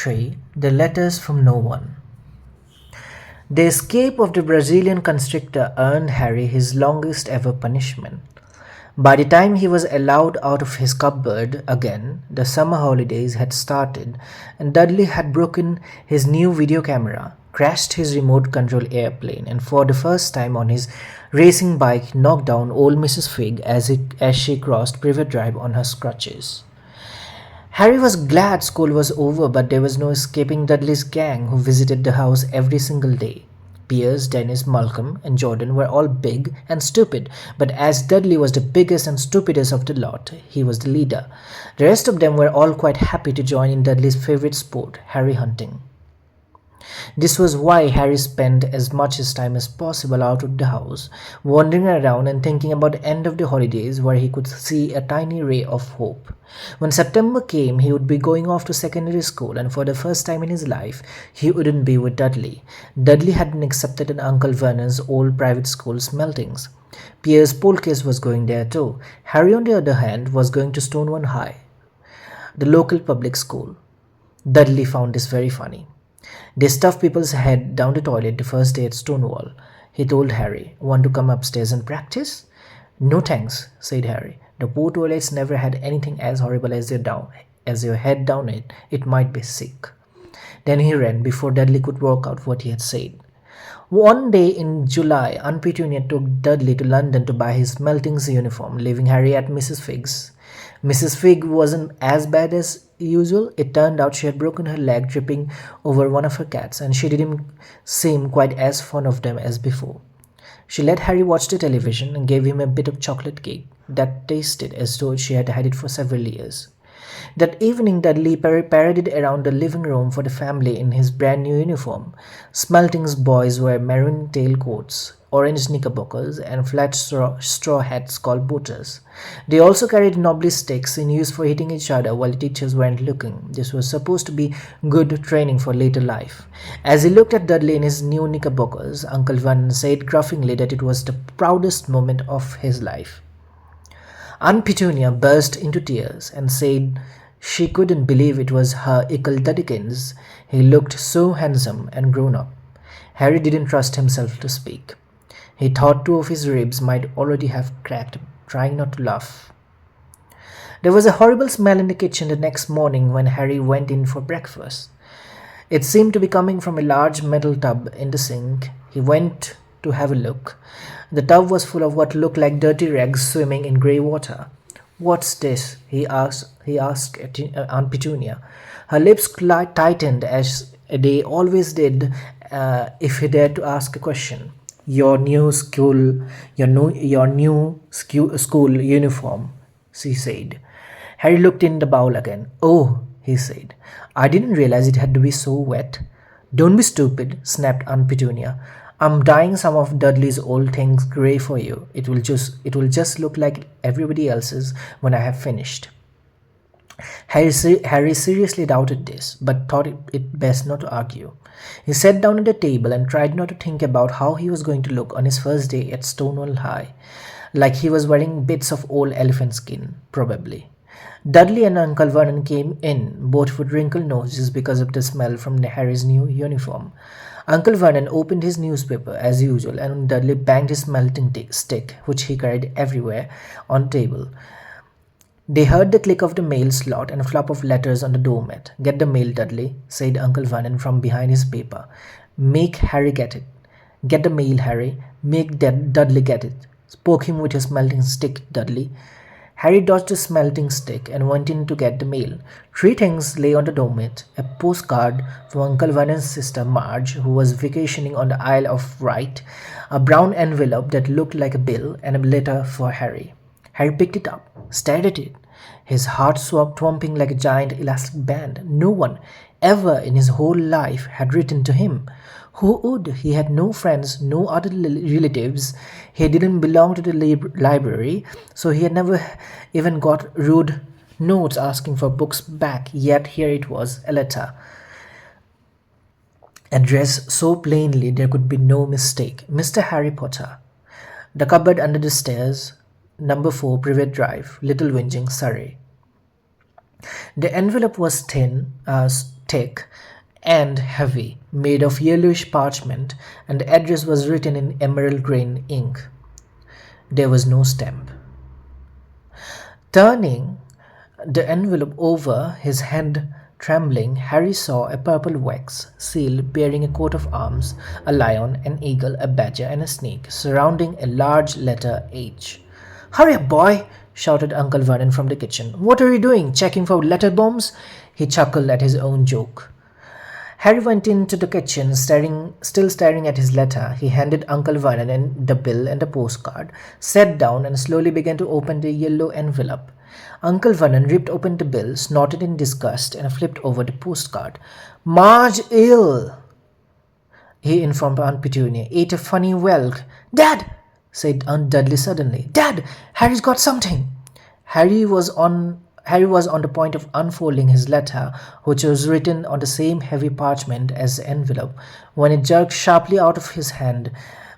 3. The Letters from No One. The escape of the Brazilian constrictor earned Harry his longest ever punishment. By the time he was allowed out of his cupboard again, the summer holidays had started, and Dudley had broken his new video camera, crashed his remote control airplane, and for the first time on his racing bike knocked down old Mrs. Figg as she crossed Privet Drive on her crutches. Harry was glad school was over, but there was no escaping Dudley's gang, who visited the house every single day. Piers, Dennis, Malcolm, and Jordan were all big and stupid, but as Dudley was the biggest and stupidest of the lot, he was the leader. The rest of them were all quite happy to join in Dudley's favorite sport, Harry hunting. This was why Harry spent as much his time as possible out of the house, wandering around and thinking about the end of the holidays where he could see a tiny ray of hope. When September came, he would be going off to secondary school, and for the first time in his life, he wouldn't be with Dudley. Dudley had been accepted in Uncle Vernon's old private school, Smeltings. Piers Polkiss was going there too. Harry, on the other hand, was going to Stonewall High, the local public school. Dudley found this very funny. They stuffed people's head down the toilet the first day at Stonewall. He told Harry, "Want to come upstairs and practice?" "No thanks," said Harry. "The poor toilets never had anything as horrible as your head down it. It might be sick." Then he ran before Dudley could work out what he had said. One day in July, Aunt Petunia took Dudley to London to buy his Melting's uniform, leaving Harry at Mrs. Figg's. Mrs. Figg wasn't as bad as usual. It turned out she had broken her leg tripping over one of her cats, and she didn't seem quite as fond of them as before. She let Harry watch the television and gave him a bit of chocolate cake that tasted as though she had had it for several years. That evening, Dudley paraded around the living room for the family in his brand new uniform. Smelting's boys wore maroon tailcoats, orange knickerbockers, and flat straw hats called booters. They also carried knobbly sticks in use for hitting each other while the teachers weren't looking. This was supposed to be good training for later life. As he looked at Dudley in his new knickerbockers, Uncle Vernon said gruffingly that it was the proudest moment of his life. Aunt Petunia burst into tears and said she couldn't believe it was her Ickle Duddikins. He looked so handsome and grown up. Harry didn't trust himself to speak. He thought two of his ribs might already have cracked, trying not to laugh. There was a horrible smell in the kitchen the next morning when Harry went in for breakfast. It seemed to be coming from a large metal tub in the sink. He went to have a look. The tub was full of what looked like dirty rags swimming in grey water. "What's this?" he asked Aunt Petunia. Her lips tightened as they always did if he dared to ask a question. Your new school uniform," she said. Harry looked in the bowl again. "Oh," he said. "I didn't realize it had to be so wet." "Don't be stupid," snapped Aunt Petunia. "I'm dyeing some of Dudley's old things grey for you. It will just look like everybody else's when I have finished." Harry seriously doubted this, but thought it best not to argue. He sat down at the table and tried not to think about how he was going to look on his first day at Stonewall High, like he was wearing bits of old elephant skin, probably. Dudley and Uncle Vernon came in, both with wrinkled noses because of the smell from Harry's new uniform. Uncle Vernon opened his newspaper as usual, and Dudley banged his melting stick, which he carried everywhere, on the table. They heard the click of the mail slot and a flop of letters on the doormat. "Get the mail, Dudley," said Uncle Vernon from behind his paper. "Make Harry get it." "Get the mail, Harry. Make Dudley get it." "Poke him with your smelting stick, Dudley." Harry dodged the smelting stick and went in to get the mail. Three things lay on the doormat: a postcard from Uncle Vernon's sister Marge, who was vacationing on the Isle of Wight, a brown envelope that looked like a bill, and a letter for Harry. Harry picked it up, stared at it, his heart thumping like a giant elastic band. No one, ever in his whole life, had written to him. Who would? He had no friends, no other relatives. He didn't belong to the library, so he had never even got rude notes asking for books back. Yet here it was, a letter, addressed so plainly there could be no mistake. Mr. Harry Potter. The cupboard under the stairs, number 4 Privet Drive, Little Whinging, Surrey. The envelope was thin, thick and heavy, made of yellowish parchment, and the address was written in emerald green ink. There was no stamp. Turning the envelope over, his hand trembling, Harry saw a purple wax seal bearing a coat of arms, a lion, an eagle, a badger, and a snake, surrounding a large letter H. "Hurry up, boy!" shouted Uncle Vernon from the kitchen. "What are you doing? Checking for letter bombs?" He chuckled at his own joke. Harry went into the kitchen, still staring at his letter. He handed Uncle Vernon the bill and the postcard, sat down, and slowly began to open the yellow envelope. Uncle Vernon ripped open the bill, snorted in disgust, and flipped over the postcard. "Marge ill," he informed Aunt Petunia. "Ate a funny whelk." "Dad!" said Aunt Dudley suddenly. "Dad! Harry's got something!" Harry was on the point of unfolding his letter, which was written on the same heavy parchment as the envelope, when it jerked sharply out of his hand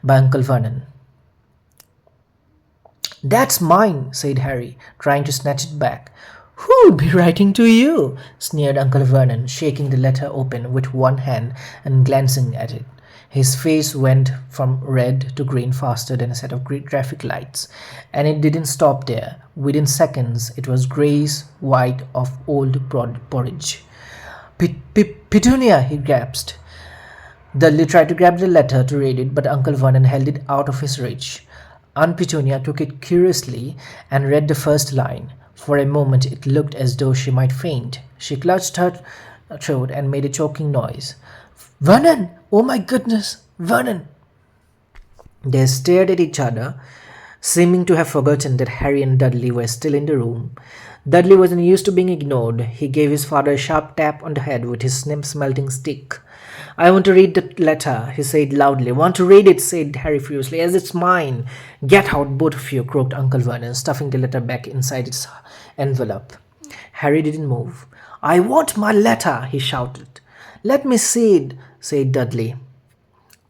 by Uncle Vernon. "That's mine," said Harry, trying to snatch it back. "Who'll be writing to you?" sneered Uncle Vernon, shaking the letter open with one hand and glancing at it. His face went from red to green faster than a set of great traffic lights, and it didn't stop there. Within seconds, it was greyish white of old porridge. "Petunia!" he gasped. Dudley tried to grab the letter to read it, but Uncle Vernon held it out of his reach. Aunt Petunia took it curiously and read the first line. For a moment it looked as though she might faint. She clutched her throat and made a choking noise. "Vernon! Oh my goodness! Vernon!" They stared at each other, seeming to have forgotten that Harry and Dudley were still in the room. Dudley wasn't used to being ignored. He gave his father a sharp tap on the head with his snip-smelting stick. "I want to read the letter," he said loudly. "Want to read it," said Harry furiously, "as it's mine." "Get out, both of you," croaked Uncle Vernon, stuffing the letter back inside its envelope. Harry didn't move. "I want my letter," he shouted. "Let me see it," said Dudley.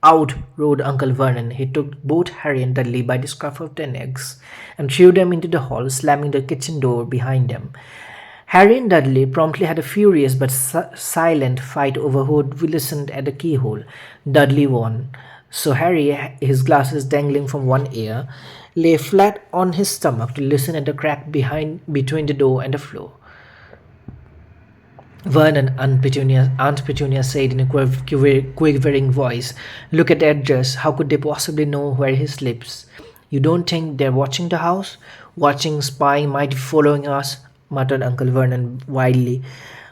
"Out!" roared Uncle Vernon. He took both Harry and Dudley by the scruff of their necks and threw them into the hall, slamming the kitchen door behind them. Harry and Dudley promptly had a furious but silent fight over who would listen at the keyhole. Dudley won. So Harry, his glasses dangling from one ear, lay flat on his stomach to listen at the crack between the door and the floor. "Vernon," Aunt Petunia said in a quivering voice, "look at the address. How could they possibly know where he sleeps?" "You don't think they're watching the house? Watching, spying, might be following us," muttered Uncle Vernon wildly.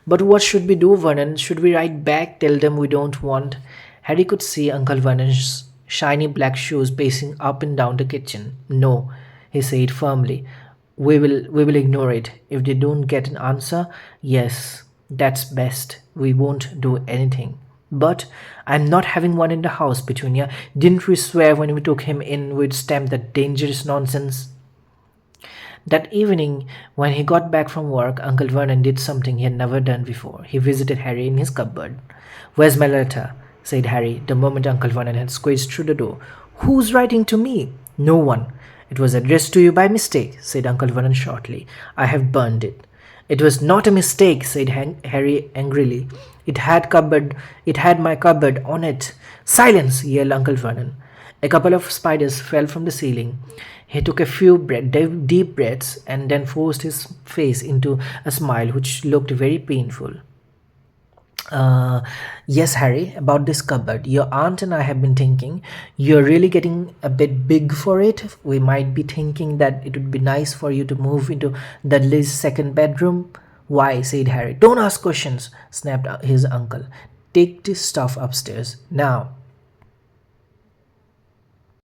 "But what should we do, Vernon? Should we write back, tell them we don't want—" Harry could see Uncle Vernon's shiny black shoes pacing up and down the kitchen. "No," he said firmly. We will ignore it. If they don't get an answer, yes, that's best. We won't do anything." "But I'm not having one in the house, Petunia. Didn't we swear when we took him in we'd stamp that dangerous nonsense?" That evening, when he got back from work, Uncle Vernon did something he had never done before. He visited Harry in his cupboard. "Where's my letter?" said Harry, the moment Uncle Vernon had squeezed through the door. "Who's writing to me?" "No one. It was addressed to you by mistake," said Uncle Vernon shortly. "I have burned it." "It was not a mistake," said Harry angrily. It had my cupboard on it." "Silence!" yelled Uncle Vernon. A couple of spiders fell from the ceiling. He took a few deep breaths and then forced his face into a smile which looked very painful. Uh, yes, Harry, about this cupboard. Your aunt and I have been thinking you're really getting a bit big for it. We might be thinking that it would be nice for you to move into Dudley's second bedroom." "Why?" said Harry. "Don't ask questions," snapped his uncle. "Take this stuff upstairs. Now."